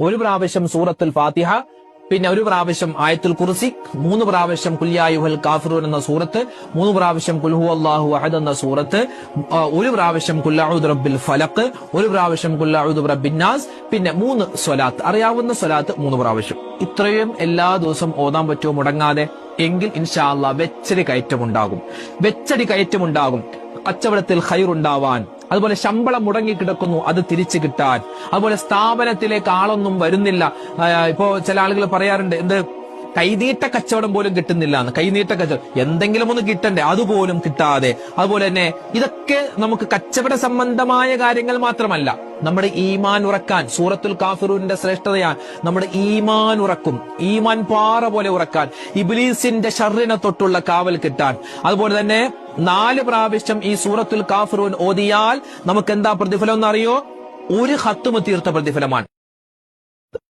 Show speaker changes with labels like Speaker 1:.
Speaker 1: ഒരു പ്രാവശ്യം സൂറത്തുൽ ഫാത്തിഹ, പിന്നെ ഒരു പ്രാവശ്യം ആയത്തുൽ കുർസി, 3 പ്രാവശ്യം ഖുൽ യാ അയ്യുഹൽ കാഫിറൂൻ എന്ന സൂറത്ത്, 3 പ്രാവശ്യം ഖുൽ ഹുവല്ലാഹു അഹദ് എന്ന സൂറത്ത്, ഒരു പ്രാവശ്യം ഖുൽ അഊദു റബ്ബിൽ ഫലഖ്, ഒരു പ്രാവശ്യം ഖുൽ അഊദു ബിറബ്ബിൻ നാസ്, പിന്നെ 3 സ്വലാത്ത്, അറിയാവുന്ന സ്വലാത്ത് 3 പ്രാവശ്യം. ഇത്രയും എല്ലാ ദിവസവും ഓതാൻ പറ്റുമോ മുടങ്ങാതെ? എങ്കിൽ ഇൻഷാ അല്ലാഹ് വെച്ചടി കയറ്റമുണ്ടാകും. കച്ചവടത്തിൽ ഖൈറുണ്ടാവാൻ, അതുപോലെ ശമ്പളം മുടങ്ങിക്കിടക്കുന്നു അത് തിരിച്ചു കിട്ടാൻ, അതുപോലെ സ്ഥാപനത്തിലേക്ക് ആളൊന്നും വരുന്നില്ല. ഇപ്പോ ചില ആളുകൾ പറയാറുണ്ട്, എന്ത് കൈനീട്ട കച്ചവടം പോലും കിട്ടുന്നില്ല എന്ന്. കൈനീട്ട കച്ചവടം എന്തെങ്കിലും ഒന്ന് കിട്ടണ്ടേ, അതുപോലും കിട്ടാതെ. അതുപോലെ തന്നെ ഇതൊക്കെ നമുക്ക് കച്ചവട സംബന്ധമായ കാര്യങ്ങൾ മാത്രമല്ല, നമ്മുടെ ഈമാൻ ഉറക്കാൻ സൂറത്തുൽ കാഫിറൂന്റെ ശ്രേഷ്ഠതയാണ്. നമ്മുടെ ഈമാൻ ഉറക്കും, ഈമാൻ പാറ പോലെ ഉറക്കാൻ, ഇബ്ലീസിന്റെ ഷർറിനെ തൊട്ടുള്ള കാവൽ കിട്ടാൻ. അതുപോലെ തന്നെ 4 പ്രാവശ്യം ഈ സൂറത്തുൽ കാഫിറൂൻ ഓതിയാൽ നമുക്ക് എന്താ പ്രതിഫലം എന്നറിയോ? ഒരു ഖത്മ് തീർത്ത പ്രതിഫലമാണ്.